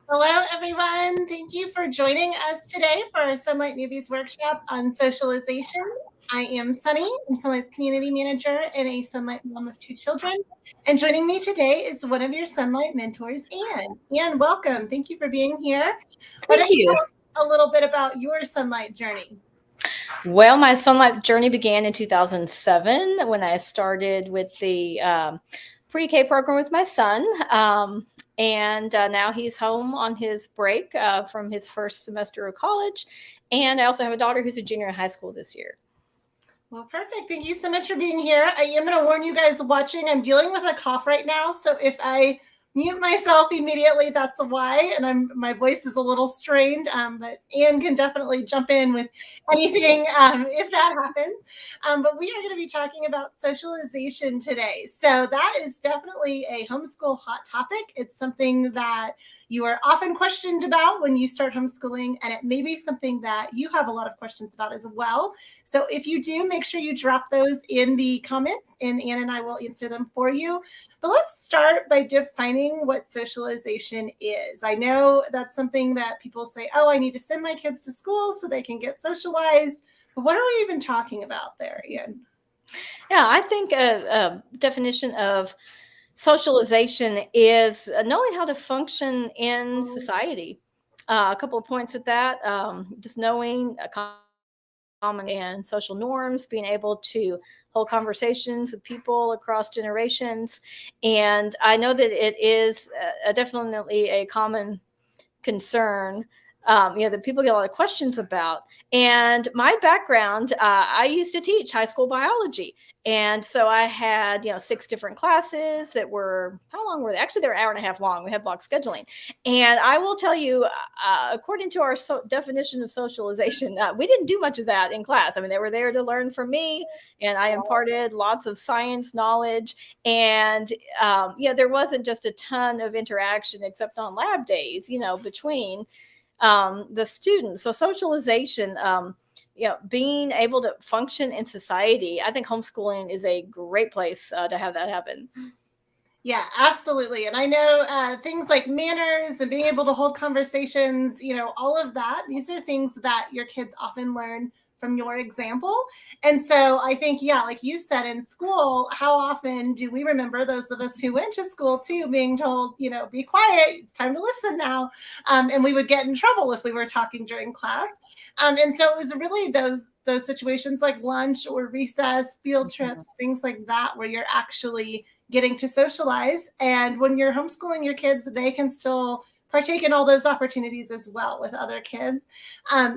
Hello, everyone. Thank you for joining us today for our Sonlight Newbies workshop on socialization. I am Sunny. I'm Sonlight's community manager and a Sonlight mom of 2 children. And joining me today is one of your Sonlight mentors, Anne. Anne, welcome. Thank you for being here. Why Thank don't you you. tell us a little bit about your Sonlight journey? Well, my Sonlight journey began in 2007 when I started with the pre-K program with my son. And now he's home on his break from his first semester of college. And I also have a daughter who's a junior in high school this year. Well, perfect. Thank you so much for being here. I am going to warn you guys watching, I'm dealing with a cough right now. So if I mute myself immediately, that's why. And my voice is a little strained, but Anne can definitely jump in with anything if that happens. But we are going to be talking about socialization today. So that is definitely a homeschool hot topic. It's something that you are often questioned about when you start homeschooling, and it may be something that you have a lot of questions about as well. So if you do, make sure you drop those in the comments, and Anne and I will answer them for you. But let's start by defining what socialization is. I know that's something that people say, oh, I need to send my kids to school so they can get socialized. But what are we even talking about there, Anne? Yeah, I think a definition of socialization is knowing how to function in society. A couple of points with that, just knowing common and social norms, being able to hold conversations with people across generations. And I know that it is definitely a common concern, that people get a lot of questions about. And my background, I used to teach high school biology. And so I had, 6 different classes that were, how long were they? Actually, they were an hour and a half long. We had block scheduling. And I will tell you, according to our definition of socialization, we didn't do much of that in class. I mean, they were there to learn from me, and I imparted lots of science knowledge. And, there wasn't just a ton of interaction except on lab days, between the students. So socialization, being able to function in society, I think homeschooling is a great place to have that happen. Yeah, absolutely. And I know things like manners and being able to hold conversations, all of that. These are things that your kids often learn from your example. And so I think, yeah, like you said, in school, how often do we remember, those of us who went to school too, being told, be quiet, it's time to listen now. And we would get in trouble if we were talking during class. And so it was really those situations like lunch or recess, field trips, things like that, where you're actually getting to socialize. And when you're homeschooling your kids, they can still partake in all those opportunities as well with other kids.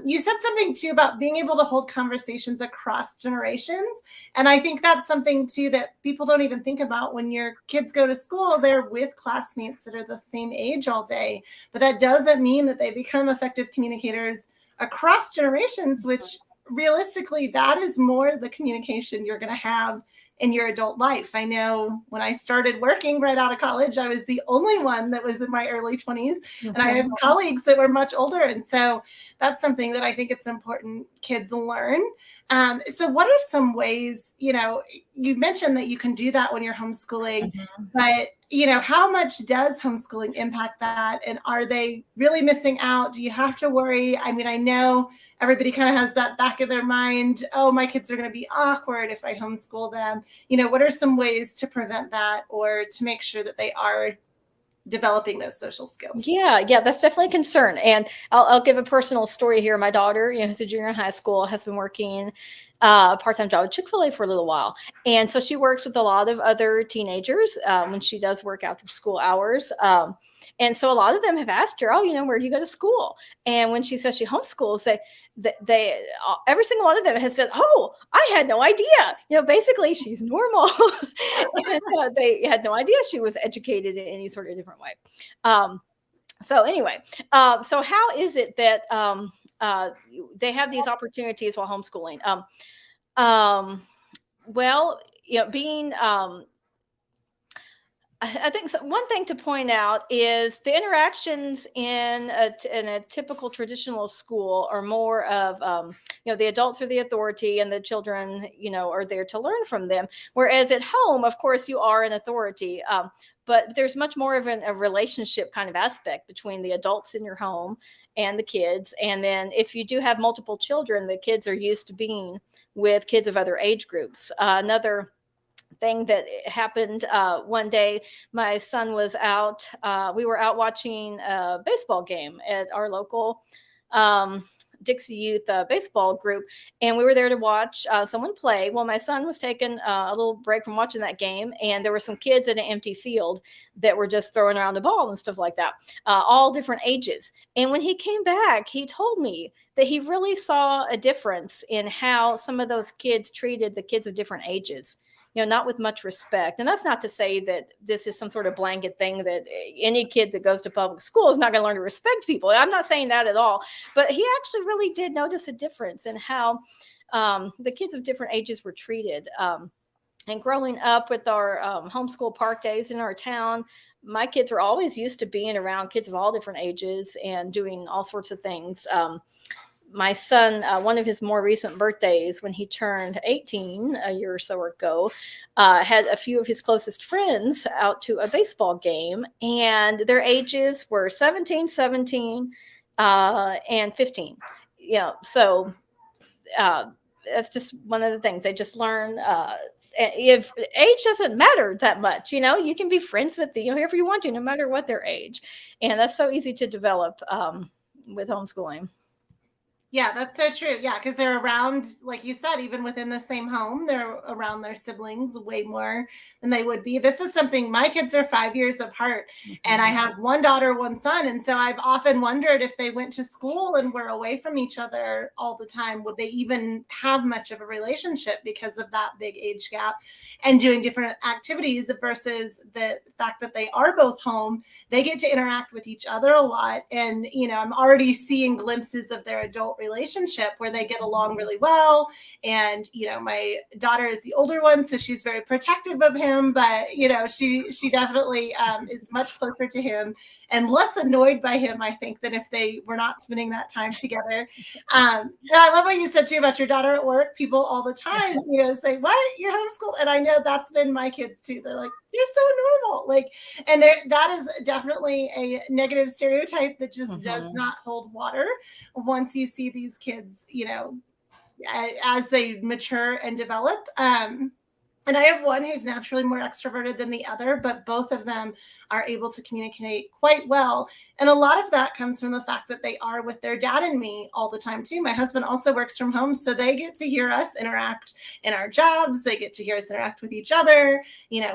You said something too about being able to hold conversations across generations. And I think that's something too that people don't even think about. When your kids go to school, they're with classmates that are the same age all day. But that doesn't mean that they become effective communicators across generations, which realistically, that is more the communication you're going to have in your adult life. I know when I started working right out of college, I was the only one that was in my early 20s, and I have colleagues that were much older. And so that's something that I think it's important kids learn. So what are some ways, you mentioned that you can do that when you're homeschooling, but how much does homeschooling impact that? And are they really missing out? Do you have to worry? I mean, I know everybody kind of has that back of their mind, oh, my kids are going to be awkward if I homeschool them. What are some ways to prevent that or to make sure that they are developing those social skills? Yeah, that's definitely a concern. And I'll give a personal story here. My daughter, who's a junior in high school, has been working a part-time job at Chick-fil-A for a little while. And so she works with a lot of other teenagers when she does work after school hours. And so a lot of them have asked her, oh, where do you go to school? And when she says she homeschools, they every single one of them has said, oh, I had no idea. Basically she's normal. And they had no idea she was educated in any sort of different way. So anyway, so how is it that they have these opportunities while homeschooling? Well, being I think one thing to point out is the interactions in a typical traditional school are more of, the adults are the authority and the children, are there to learn from them. Whereas at home, of course, you are an authority. But there's much more of a relationship kind of aspect between the adults in your home and the kids. And then if you do have multiple children, the kids are used to being with kids of other age groups. Another thing that happened one day, my son was out, we were out watching a baseball game at our local Dixie Youth baseball group, and we were there to watch someone play. Well, my son was taking a little break from watching that game, and there were some kids in an empty field that were just throwing around the ball and stuff like that, all different ages. And when he came back, he told me that he really saw a difference in how some of those kids treated the kids of different ages, not with much respect. And that's not to say that this is some sort of blanket thing that any kid that goes to public school is not going to learn to respect people. I'm not saying that at all. But he actually really did notice a difference in how the kids of different ages were treated. And growing up with our homeschool park days in our town, my kids were always used to being around kids of all different ages and doing all sorts of things. My son, one of his more recent birthdays, when he turned 18 a year or so ago, had a few of his closest friends out to a baseball game, and their ages were 17, and 15. So that's just one of the things they just learn. If age doesn't matter that much, you can be friends with whoever you want to, no matter what their age, and that's so easy to develop with homeschooling. Yeah, that's so true. Yeah, because they're around, like you said, even within the same home, they're around their siblings way more than they would be. This is something, my kids are 5 years apart, and I have one daughter, one son. And so I've often wondered if they went to school and were away from each other all the time, would they even have much of a relationship because of that big age gap and doing different activities versus the fact that they are both home. They get to interact with each other a lot. And, I'm already seeing glimpses of their adult relationship where they get along really well. And my daughter is the older one, so she's very protective of him, but she definitely is much closer to him and less annoyed by him, I think, than if they were not spending that time together. And I love what you said too about your daughter at work. People all the time say, what, you're homeschooled? And I know that's been my kids too. They're like, you're so normal, and that is definitely a negative stereotype that just does not hold water once you see these kids, as they mature and develop. And I have one who's naturally more extroverted than the other, but both of them are able to communicate quite well. And a lot of that comes from the fact that they are with their dad and me all the time too. My husband also works from home, so they get to hear us interact in our jobs. They get to hear us interact with each other.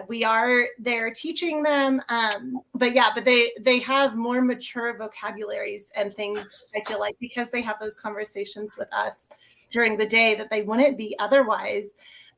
We are there teaching them. But they have more mature vocabularies and things, I feel like, because they have those conversations with us during the day that they wouldn't be otherwise.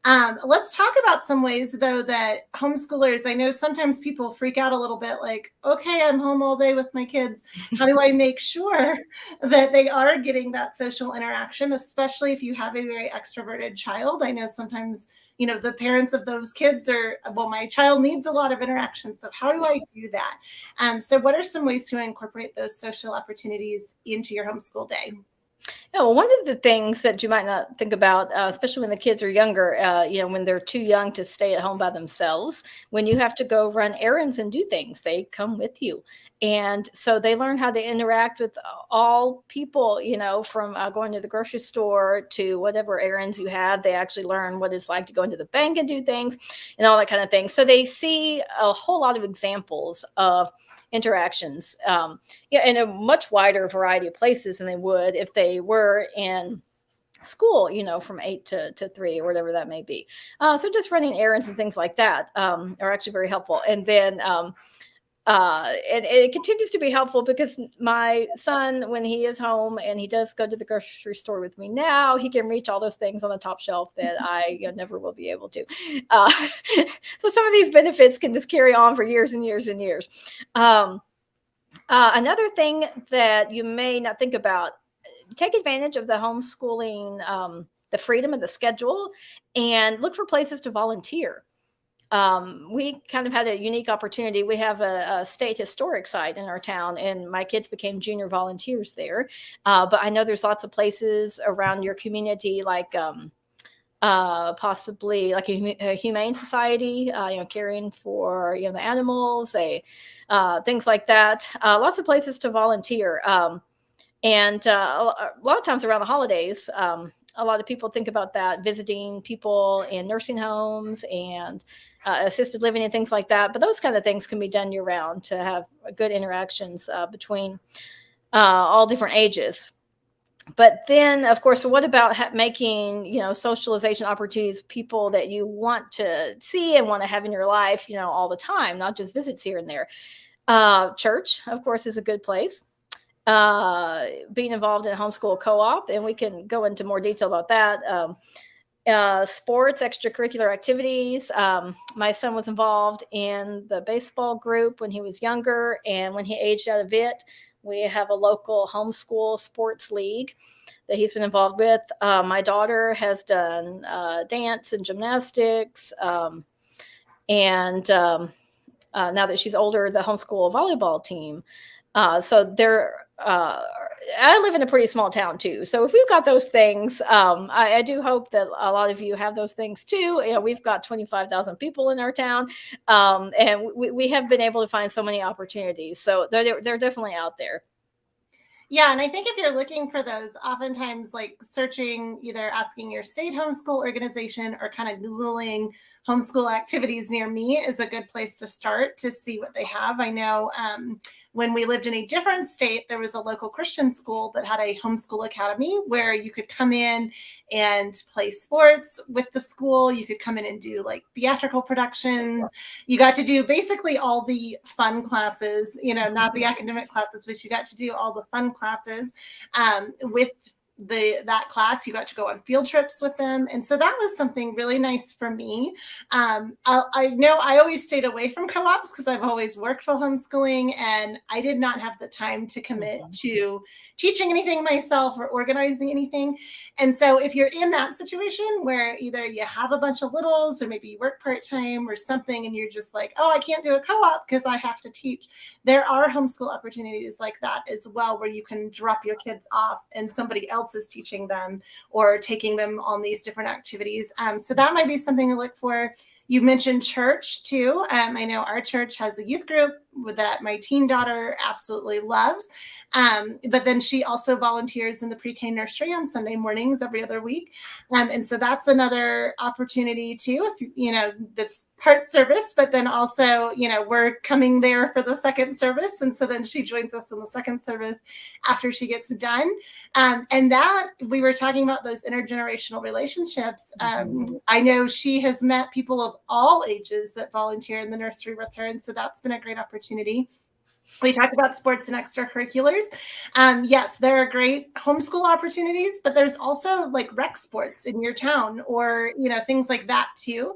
Let's talk about some ways, though, that homeschoolers, I know sometimes people freak out a little bit like, okay, I'm home all day with my kids. How do I make sure that they are getting that social interaction, especially if you have a very extroverted child? I know sometimes, the parents of those kids are, well, my child needs a lot of interaction. So how do I do that? So what are some ways to incorporate those social opportunities into your homeschool day? Yeah, well, one of the things that you might not think about, especially when the kids are younger, when they're too young to stay at home by themselves, when you have to go run errands and do things, they come with you. And so they learn how to interact with all people, from going to the grocery store to whatever errands you have. They actually learn what it's like to go into the bank and do things and all that kind of thing. So they see a whole lot of examples of interactions in a much wider variety of places than they would if they were in school, from 8 to 3 or whatever that may be. So just running errands and things like that are actually very helpful. And then and it continues to be helpful because my son, when he is home and he does go to the grocery store with me now, he can reach all those things on the top shelf that I never will be able to. So some of these benefits can just carry on for years and years and years. Another thing that you may not think about, take advantage of the homeschooling, the freedom of the schedule, and look for places to volunteer. we kind of had a unique opportunity. We have a state historic site in our town, and my kids became junior volunteers there. But I know there's lots of places around your community, like possibly like a humane society, caring for the animals, things like that. Lots of places to volunteer. And a lot of times around the holidays, a lot of people think about that, visiting people in nursing homes and assisted living and things like that. But those kind of things can be done year round to have good interactions between all different ages. But then, of course, what about making socialization opportunities people that you want to see and want to have in your life, all the time, not just visits here and there? Church, of course, is a good place. Being involved in a homeschool co-op, and we can go into more detail about that. Sports, extracurricular activities. My son was involved in the baseball group when he was younger, and when he aged out of it, we have a local homeschool sports league that he's been involved with. My daughter has done dance and gymnastics, and now that she's older, the homeschool volleyball team. So I live in a pretty small town too. So if we've got those things, I do hope that a lot of you have those things too. We've got 25,000 people in our town, and we have been able to find so many opportunities. So they're definitely out there. Yeah, and I think if you're looking for those, oftentimes like searching, either asking your state homeschool organization or kind of Googling homeschool activities near me is a good place to start to see what they have. I know when we lived in a different state, there was a local Christian school that had a homeschool academy where you could come in and play sports with the school. You could come in and do like theatrical production. You got to do basically all the fun classes, not the academic classes, but you got to do all the fun classes with that class. You got to go on field trips with them, and so that was something really nice for me. I know I always stayed away from co-ops because I've always worked while homeschooling, and I did not have the time to commit to teaching anything myself or organizing anything. And so if you're in that situation where either you have a bunch of littles or maybe you work part-time or something, and you're just like, oh, I can't do a co-op because I have to teach, there are homeschool opportunities like that as well, where you can drop your kids off and somebody else is teaching them or taking them on these different activities. So that might be something to look for. You mentioned church too. I know our church has a youth group that my teen daughter absolutely loves. But then she also volunteers in the pre-K nursery on Sunday mornings every other week. And so that's another opportunity too, if that's part service, but then also, we're coming there for the second service. And so then she joins us in the second service after she gets done. And that we were talking about those intergenerational relationships. I know she has met people of all ages that volunteer in the nursery with her. And so that's been a great opportunity. We talked about sports and extracurriculars. Yes, there are great homeschool opportunities, but there's also like rec sports in your town or, things like that too.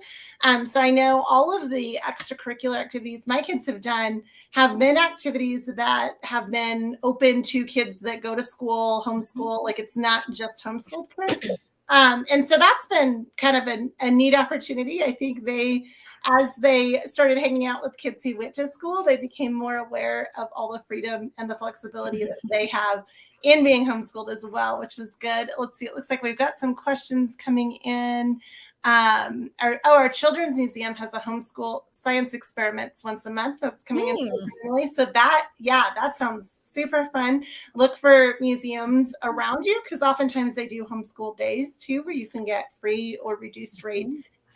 So I know all of the extracurricular activities my kids have done have been activities that have been open to kids that go to school, homeschool. Like it's not just homeschooled kids. And so that's been kind of a neat opportunity. I think as they started hanging out with kids who went to school, they became more aware of all the freedom and the flexibility that they have in being homeschooled as well, which was good. Let's see, it looks like we've got some questions coming in. Our children's museum has a homeschool science experiments once a month that's coming in. So that sounds super fun. Look for museums around you because oftentimes they do homeschool days too, where you can get free or reduced rate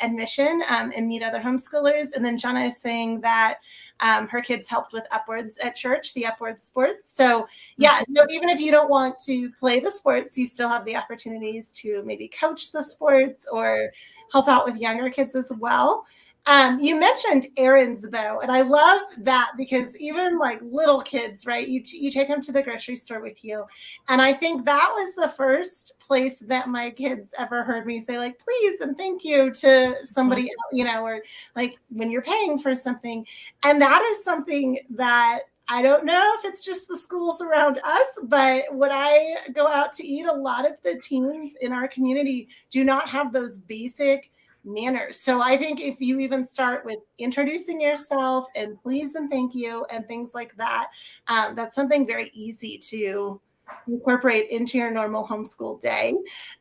admission and meet other homeschoolers. And then Jana is saying that her kids helped with Upwards at church, the Upwards sports. So so even if you don't want to play the sports, you still have the opportunities to maybe coach the sports or help out with younger kids as well. You mentioned errands though, and I love that because even like little kids, right? You take them to the grocery store with you. And I think that was the first place that my kids ever heard me say like, please and thank you to somebody, or like when you're paying for something. And that is something that I don't know if it's just the schools around us, but when I go out to eat, a lot of the teens in our community do not have those basic manners. So I think if you even start with introducing yourself and please and thank you and things like that, that's something very easy to incorporate into your normal homeschool day.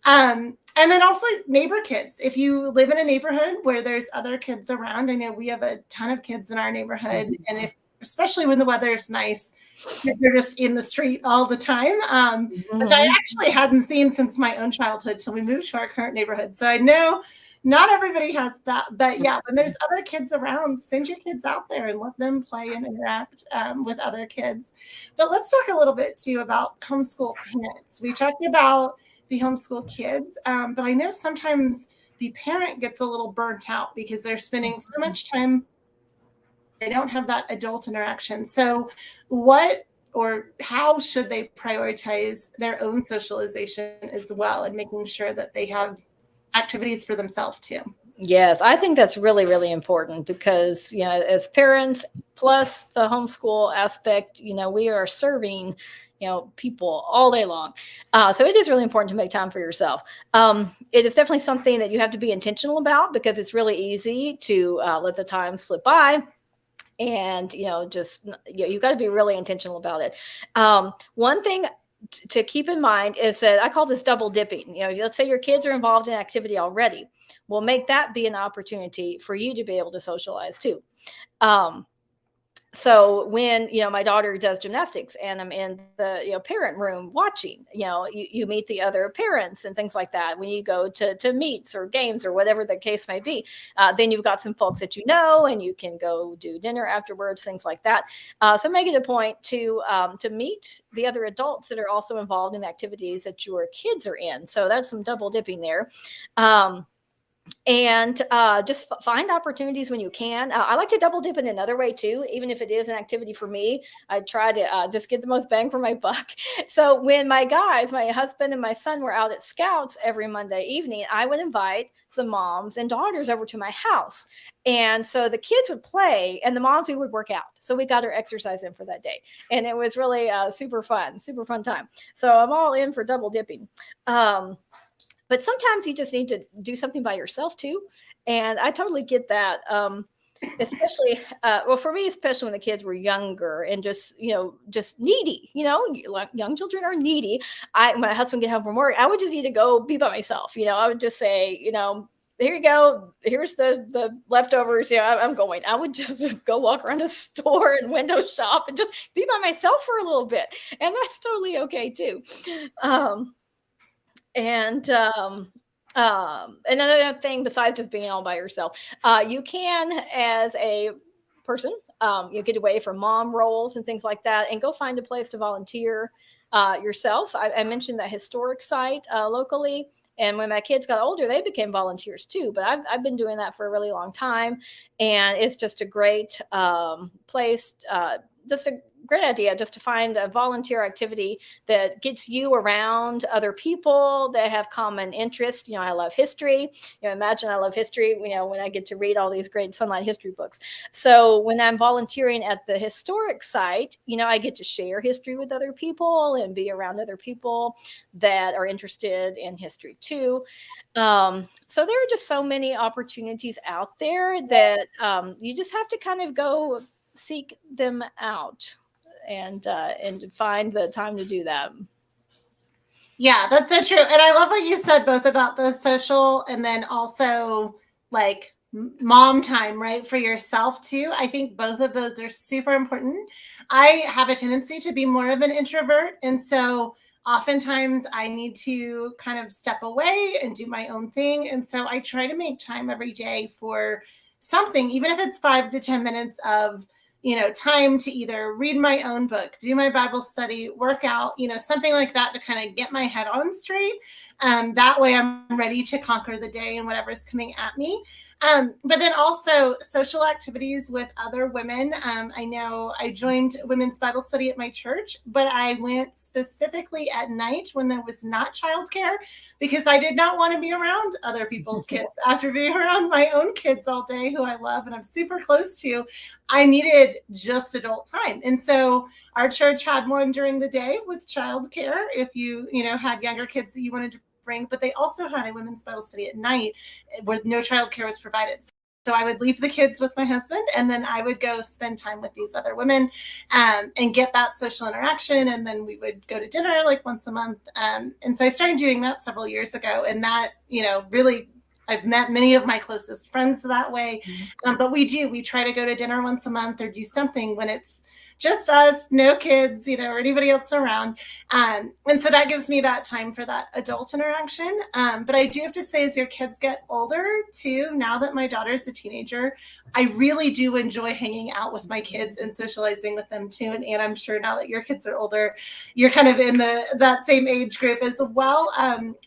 And then also neighbor kids. If you live in a neighborhood where there's other kids around, I know we have a ton of kids in our neighborhood. And if, especially when the weather is nice, kids are just in the street all the time, which I actually hadn't seen since my own childhood. So we moved to our current neighborhood. So I know not everybody has that, but yeah, when there's other kids around, send your kids out there and let them play and interact with other kids. But let's talk a little bit too about homeschool parents. We talked about the homeschool kids, but I know sometimes the parent gets a little burnt out because they're spending so much time, they don't have that adult interaction. So what or how should they prioritize their own socialization as well and making sure that they have activities for themselves too? Yes, I think that's really, really important because, you know, as parents, plus the homeschool aspect, you know, we are serving, you know, people all day long. So it is really important to make time for yourself. It is definitely something that you have to be intentional about because it's really easy to let the time slip by. And, you know, just, you've got to be really intentional about it. One thing to keep in mind is that I call this double dipping. You know, let's say your kids are involved in activity already. Well, make that be an opportunity for you to be able to socialize too. So when, you know, my daughter does gymnastics and I'm in the, you know, parent room watching, you know, you meet the other parents and things like that. When you go to meets or games or whatever the case may be, then you've got some folks that you know, and you can go do dinner afterwards, things like that. So make it a point to meet the other adults that are also involved in activities that your kids are in. So that's some double dipping there. And just find opportunities when you can. I like to double dip in another way too, even if it is an activity for me. I try to just get the most bang for my buck. So when my guys, my husband and my son were out at Scouts every Monday evening, I would invite some moms and daughters over to my house. And so the kids would play and the moms, we would work out. So we got our exercise in for that day. And it was really super fun time. So I'm all in for double dipping. But sometimes you just need to do something by yourself too. And I totally get that. Especially, well, for me, especially when the kids were younger and just, you know, just needy, you know, young children are needy. My husband get home from work, I would just need to go be by myself. You know, I would just say, you know, here you go. Here's the leftovers. You know, I'm going. I would just go walk around the store and window shop and just be by myself for a little bit. And that's totally okay too. And another thing besides just being all by yourself, you can, as a person, you get away from mom roles and things like that and go find a place to volunteer yourself. I mentioned that historic site locally. And when my kids got older, they became volunteers too. But I've been doing that for a really long time. And it's just a great place, just a great idea just to find a volunteer activity that gets you around other people that have common interests. You know, I love history. You know, imagine I love history, you know, when I get to read all these great Sonlight history books. So when I'm volunteering at the historic site, you know, I get to share history with other people and be around other people that are interested in history too. So there are just so many opportunities out there that you just have to kind of go seek them out and find the time to do that. Yeah, that's so true. And I love what you said both about the social and then also like mom time, right? For yourself too. I think both of those are super important. I have a tendency to be more of an introvert. And so oftentimes I need to kind of step away and do my own thing. And so I try to make time every day for something, even if it's 5 to 10 minutes of, you know, time to either read my own book, do my Bible study, work out, you know, something like that to kind of get my head on straight. That way I'm ready to conquer the day and whatever's coming at me. But then also social activities with other women. I know I joined women's Bible study at my church, but I went specifically at night when there was not childcare because I did not want to be around other people's kids after being around my own kids all day, who I love and I'm super close to. I needed just adult time. And so our church had one during the day with childcare if you know, had younger kids that you wanted to bring, but they also had a women's Bible study at night where no childcare was provided. So I would leave the kids with my husband, and then I would go spend time with these other women and get that social interaction. And then we would go to dinner like once a month. And so I started doing that several years ago. And that, really, I've met many of my closest friends that way. But we try to go to dinner once a month or do something when it's just us, no kids, or anybody else around. And so that gives me that time for that adult interaction. But I do have to say, as your kids get older too, now that my daughter's a teenager, I really do enjoy hanging out with my kids and socializing with them too. And I'm sure now that your kids are older, you're kind of in that same age group as well.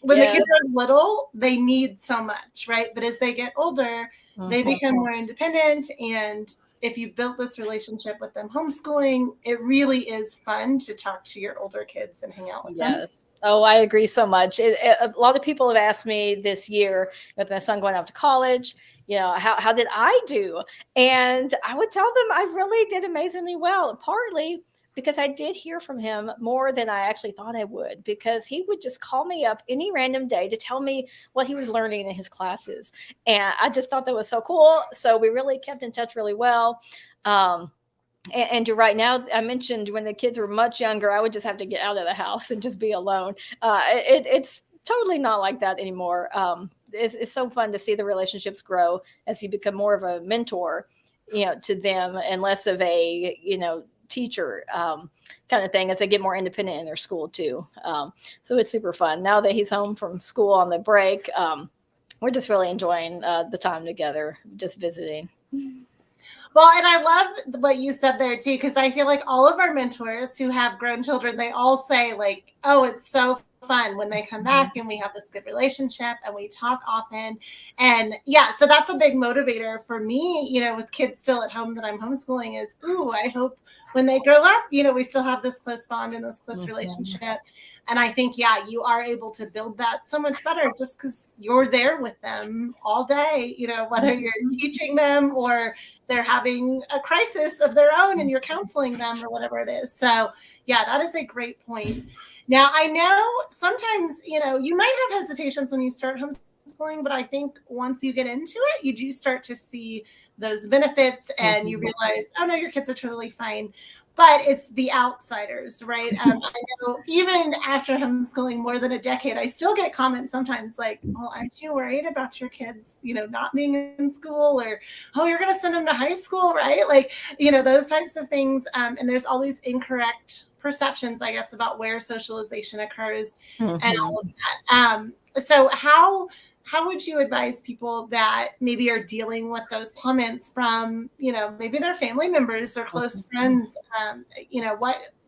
When the kids are little, they need so much, right? But as they get older, they become more independent. And if you've built this relationship with them homeschooling, it really is fun to talk to your older kids and hang out with them. Yes. Oh, I agree so much. A lot of people have asked me this year with my son going off to college, how did I do? And I would tell them I really did amazingly well, partly because I did hear from him more than I actually thought I would, because he would just call me up any random day to tell me what he was learning in his classes. And I just thought that was so cool. So we really kept in touch really well. And you're right. Now, I mentioned when the kids were much younger, I would just have to get out of the house and just be alone. It's totally not like that anymore. It's so fun to see the relationships grow as you become more of a mentor, to them, and less of a, teacher kind of thing, as they get more independent in their school too. So it's super fun. Now that he's home from school on the break, we're just really enjoying the time together, just visiting. Well, and I love what you said there too, because I feel like all of our mentors who have grown children, they all say like, oh, it's so fun when they come back and we have this good relationship and we talk often. And so that's a big motivator for me, with kids still at home that I'm homeschooling is, I hope when they grow up, we still have this close bond and this close relationship. And I think, you are able to build that so much better just because you're there with them all day, whether you're teaching them or they're having a crisis of their own and you're counseling them or whatever it is. So that is a great point. Now, I know sometimes, you might have hesitations when you start homeschooling, but I think once you get into it, you do start to see those benefits and you realize, oh no, your kids are totally fine. But it's the outsiders, right? I know even after homeschooling more than a decade, I still get comments sometimes like, well, aren't you worried about your kids, not being in school, or, oh, you're going to send them to high school, right? Like, those types of things. And there's all these incorrect perceptions, I guess, about where socialization occurs and all of that. So how would you advise people that maybe are dealing with those comments from, maybe their family members or close friends?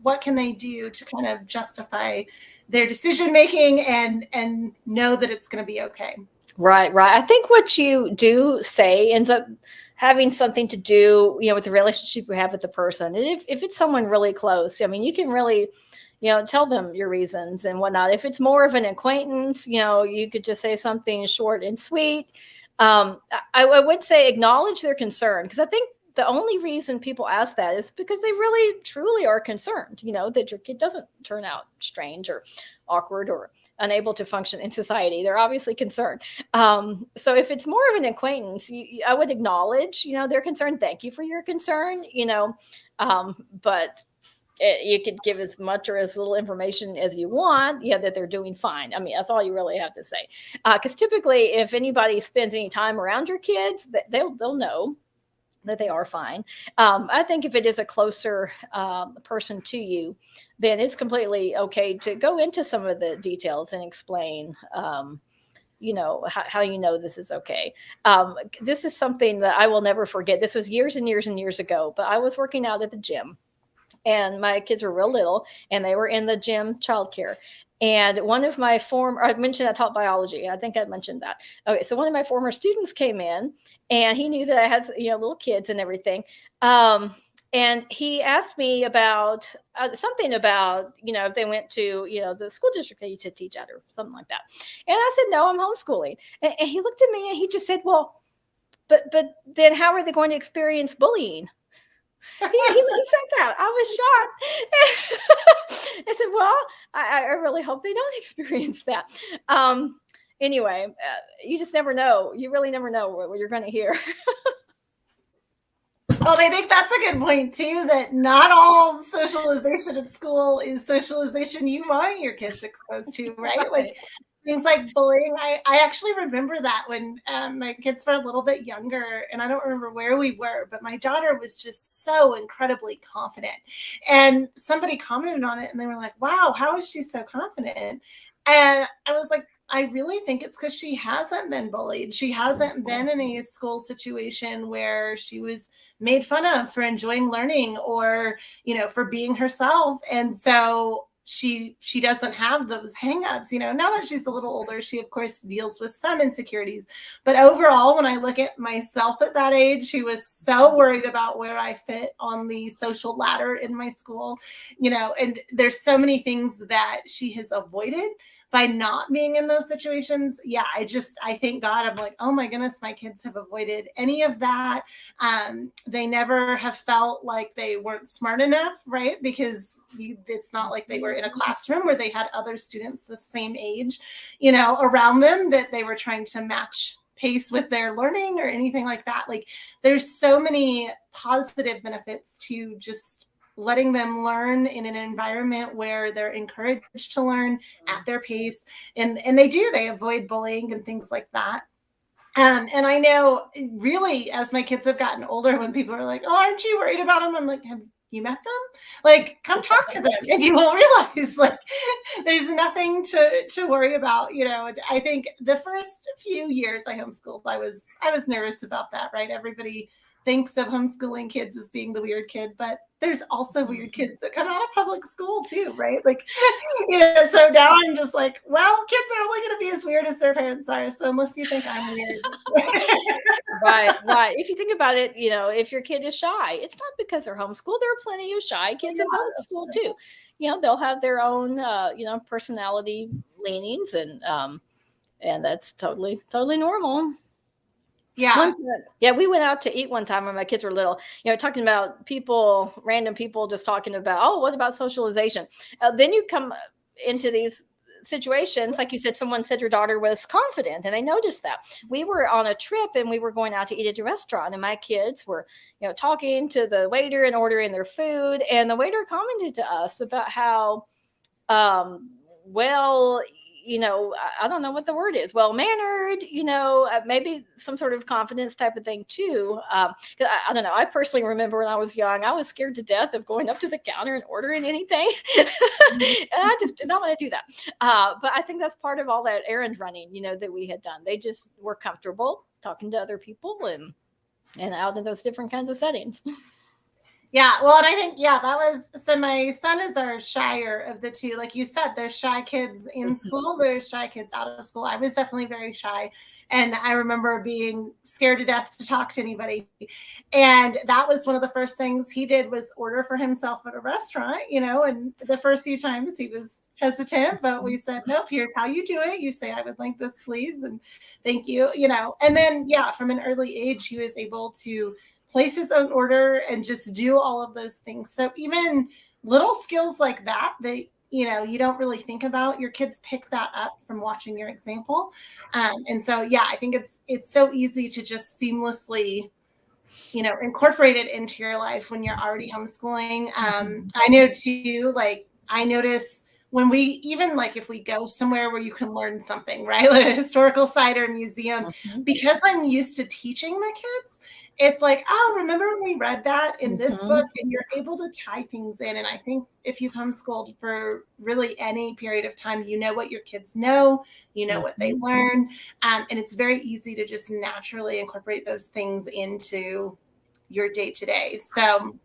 What can they do to kind of justify their decision making and know that it's going to be okay? Right. I think what you do say ends up having something to do, with the relationship you have with the person. And if it's someone really close, you can really, tell them your reasons and whatnot. If it's more of an acquaintance, you could just say something short and sweet. I would say acknowledge their concern, because I think the only reason people ask that is because they really, truly are concerned, that your kid doesn't turn out strange or awkward or unable to function in society. They're obviously concerned. So if it's more of an acquaintance, I would acknowledge, their concern. Thank you for your concern, but you could give as much or as little information as you want, that they're doing fine. That's all you really have to say. Because typically, if anybody spends any time around your kids, they'll know that they are fine. I think if it is a closer person to you, then it's completely okay to go into some of the details and explain, how this is okay. This is something that I will never forget. This was years and years and years ago, but I was working out at the gym. And my kids were real little, and they were in the gym childcare. And one of my I mentioned I taught biology. I think I mentioned that. Okay, so one of my former students came in, and he knew that I had little kids and everything. And he asked me about something about if they went to the school district they used to teach at or something like that. And I said, no, I'm homeschooling. And he looked at me and he just said, well, but then how are they going to experience bullying? He said that. I was shocked. I said, well, I really hope they don't experience that. Anyway, you just never know. You really never know what you're going to hear. Well, I think that's a good point too, that not all socialization at school is socialization you want your kids exposed to, right? Like things like bullying. I actually remember that when my kids were a little bit younger, and I don't remember where we were, but my daughter was just so incredibly confident. And somebody commented on it and they were like, wow, how is she so confident? And I was like, I really think it's because she hasn't been bullied. She hasn't been in a school situation where she was made fun of for enjoying learning or, for being herself. And so she doesn't have those hangups. Now that she's a little older, she of course deals with some insecurities. But overall, when I look at myself at that age, who was so worried about where I fit on the social ladder in my school, and there's so many things that she has avoided by not being in those situations. Yeah, I thank God. I'm like, oh my goodness, my kids have avoided any of that. They never have felt like they weren't smart enough, right? Because it's not like they were in a classroom where they had other students the same age, around them that they were trying to match pace with their learning or anything like that. Like there's so many positive benefits to just letting them learn in an environment where they're encouraged to learn at their pace. And they avoid bullying and things like that. And I know really as my kids have gotten older, when people are like, oh, aren't you worried about them? I'm like, have you met them? Like, come talk to them and you will realize like there's nothing to worry about. I think the first few years I homeschooled, I was nervous about that, right? Everybody thinks of homeschooling kids as being the weird kid, but there's also weird kids that come out of public school too, right? Like, so now I'm just like, well, kids are only going to be as weird as their parents are. So unless you think I'm weird. Right. If you think about it, if your kid is shy, it's not because they're homeschooled. There are plenty of shy kids in public school too. They'll have their own, personality leanings, and that's totally normal. Yeah. We went out to eat one time when my kids were little, talking about random people just talking about, oh, what about socialization? Then you come into these situations, like you said, someone said your daughter was confident, and I noticed that. We were on a trip and we were going out to eat at a restaurant, and my kids were, talking to the waiter and ordering their food, and the waiter commented to us about how, I don't know what the word is. Well-mannered, maybe some sort of confidence type of thing too. I don't know. I personally remember when I was young, I was scared to death of going up to the counter and ordering anything. And I just did not want to do that. But I think that's part of all that errand running, that we had done. They just were comfortable talking to other people and out in those different kinds of settings. Yeah, well, and I think, so my son is our shyer of the two. Like you said, there's shy kids in school, there's shy kids out of school. I was definitely very shy. And I remember being scared to death to talk to anybody. And that was one of the first things he did, was order for himself at a restaurant, and the first few times he was hesitant, but we said, nope, here's how you do it. You say, I would like this, please. And thank you, and then, from an early age, he was able to place his own order and just do all of those things. So even little skills like that, you don't really think about, your kids pick that up from watching your example. And so, I think it's so easy to just seamlessly, incorporate it into your life when you're already homeschooling. I know too, like I notice when we, even like if we go somewhere where you can learn something, right? Like a historical site or a museum, because I'm used to teaching the kids, it's like, oh, remember when we read that in this book? And you're able to tie things in. And I think if you've homeschooled for really any period of time, what your kids know, what they learn. And it's very easy to just naturally incorporate those things into your day-to-day. So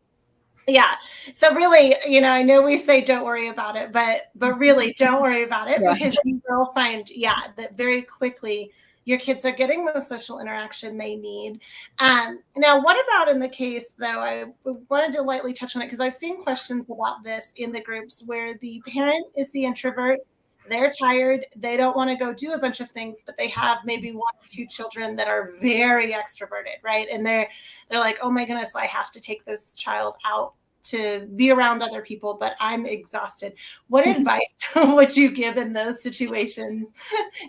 so really, I know we say don't worry about it, but really don't worry about it, because you will find, that very quickly your kids are getting the social interaction they need. Now, what about in the case, though, I wanted to lightly touch on it because I've seen questions about this in the groups where the parent is the introvert they're tired. They don't want to go do a bunch of things, but they have maybe 1 or 2 children that are very extroverted, right? And they're like, oh my goodness, I have to take this child out to be around other people, but I'm exhausted. What advice would you give in those situations,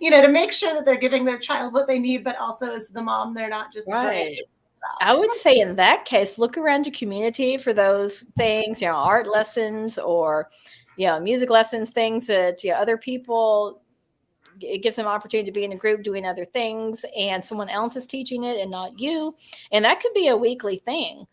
to make sure that they're giving their child what they need, but also as the mom, they're not just Right. I would say in that case, look around your community for those things, art lessons or, music lessons, things that, other people, it gives them opportunity to be in a group doing other things and someone else is teaching it and not you. And that could be a weekly thing.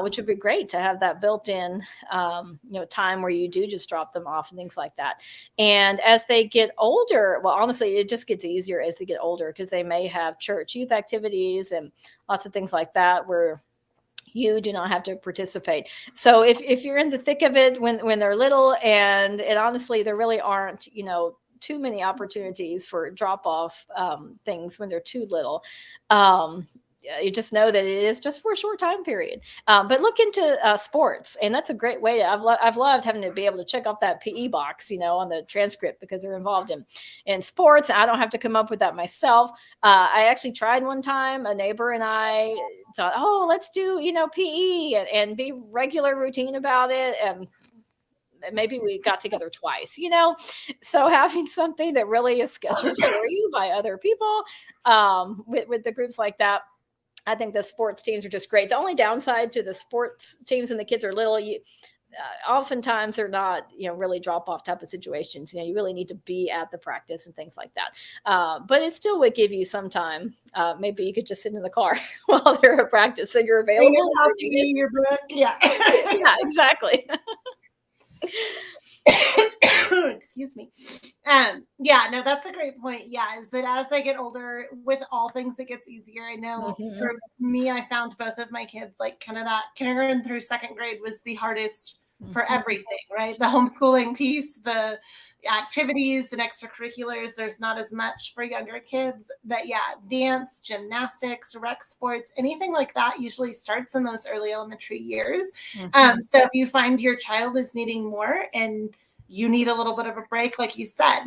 Which would be great to have that built in, time where you do just drop them off and things like that. And as they get older, well, honestly, it just gets easier as they get older because they may have church youth activities and lots of things like that where you do not have to participate. So if you're in the thick of it when they're little and honestly, there really aren't, too many opportunities for drop off things when they're too little. You just know that it is just for a short time period. But look into sports, and that's a great way. I've loved having to be able to check off that PE box, on the transcript because they're involved in sports. I don't have to come up with that myself. I actually tried one time. A neighbor and I thought, oh, let's do PE and be regular routine about it, and maybe we got together twice, so having something that really is scheduled for you by other people with the groups like that. I think the sports teams are just great. The only downside to the sports teams when the kids are little, oftentimes they're not, really drop off type of situations. You really need to be at the practice and things like that. But it still would give you some time. Maybe you could just sit in the car while they're at practice, so you're available. Your book, yeah, yeah, exactly. Excuse me. No, that's a great point. Yeah, is that as I get older, with all things, it gets easier. I know for me, I found both of my kids, like kind of that kindergarten through 2nd grade was the hardest for everything, right? The homeschooling piece, the activities and extracurriculars, there's not as much for younger kids. But dance, gymnastics, rec sports, anything like that usually starts in those early elementary years. So if you find your child is needing more and you need a little bit of a break, like you said,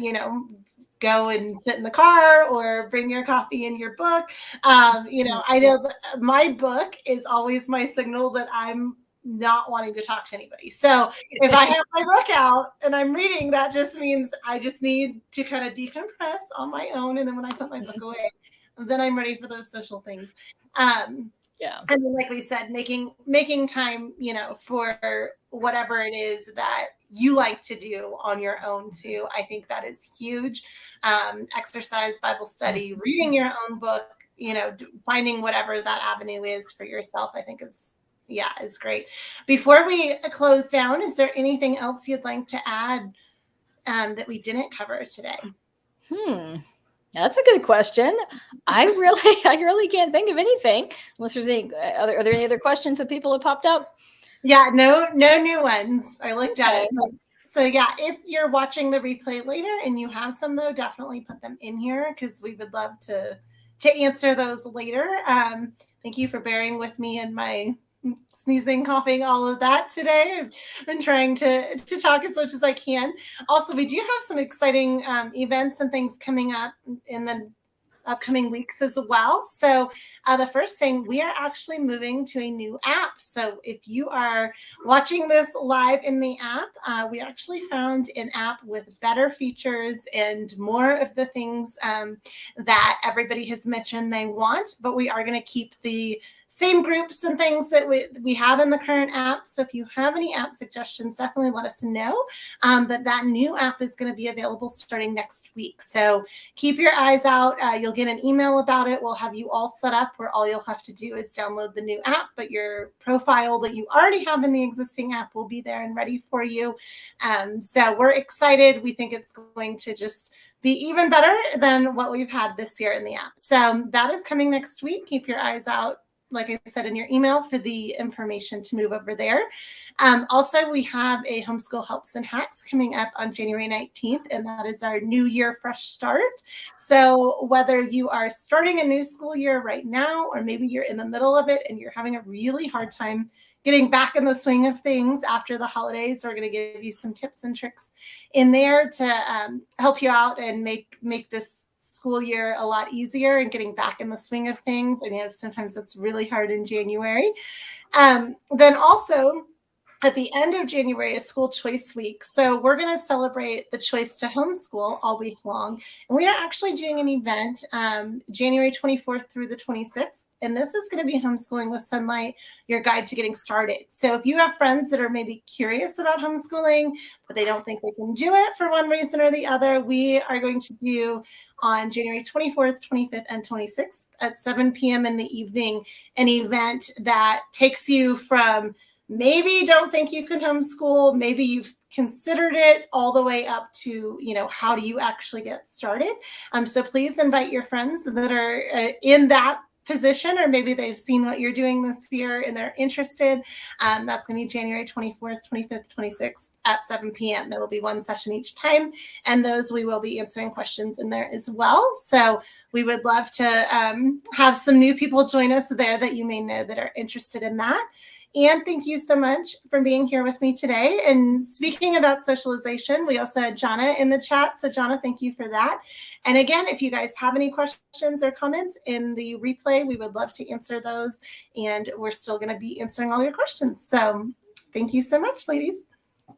go and sit in the car or bring your coffee and your book. I know that my book is always my signal that I'm not wanting to talk to anybody. So if I have my book out and I'm reading, that just means I just need to kind of decompress on my own. And then when I put my book away, then I'm ready for those social things. And then, like we said, making time, for whatever it is that you like to do on your own too. I think that is huge. Exercise, Bible study, reading your own book, finding whatever that avenue is for yourself, I think is great. Before we close down, is there anything else you'd like to add that we didn't cover today? That's a good question. I really can't think of anything unless there's any are there any other questions that people have popped up? Yeah, no new ones. I looked at it. So if you're watching the replay later and you have some though, definitely put them in here because we would love to answer those later. Thank you for bearing with me and my sneezing, coughing, all of that today. I've been trying to talk as much as I can. Also, we do have some exciting events and things coming up in the upcoming weeks as well. So the first thing, we are actually moving to a new app. So if you are watching this live in the app, we actually found an app with better features and more of the things that everybody has mentioned they want, but we are going to keep the same groups and things that we have in the current app. So if you have any app suggestions, definitely let us know. But that new app is going to be available starting next week. So keep your eyes out. You'll get an email about it. We'll have you all set up where all you'll have to do is download the new app, but your profile that you already have in the existing app will be there and ready for you. So we're excited. We think it's going to just be even better than what we've had this year in the app. So that is coming next week. Keep your eyes out, like I said, in your email for the information to move over there. Also, we have a Homeschool Helps and Hacks coming up on January 19th, and that is our New Year Fresh Start. So whether you are starting a new school year right now, or maybe you're in the middle of it and you're having a really hard time getting back in the swing of things after the holidays. We're going to give you some tips and tricks in there to help you out and make this school year a lot easier and getting back in the swing of things. I know sometimes it's really hard in January. Then also, at the end of January is School Choice Week. So we're going to celebrate the choice to homeschool all week long. And we are actually doing an event January 24th through the 26th. And this is going to be Homeschooling with Sonlight, your guide to getting started. So if you have friends that are maybe curious about homeschooling, but they don't think they can do it for one reason or the other, we are going to do on January 24th, 25th, and 26th at 7 p.m. in the evening, an event that takes you from maybe don't think you can homeschool, maybe you've considered it, all the way up to, how do you actually get started? So please invite your friends that are in that position, or maybe they've seen what you're doing this year and they're interested. That's going to be January 24th, 25th, 26th at 7 p.m. There will be one session each time, and those we will be answering questions in there as well. So we would love to have some new people join us there that you may know that are interested in that. And thank you so much for being here with me today. And speaking about socialization, we also had Jonna in the chat. So Jonna, thank you for that. And again, if you guys have any questions or comments in the replay, we would love to answer those. And we're still going to be answering all your questions. So thank you so much, ladies.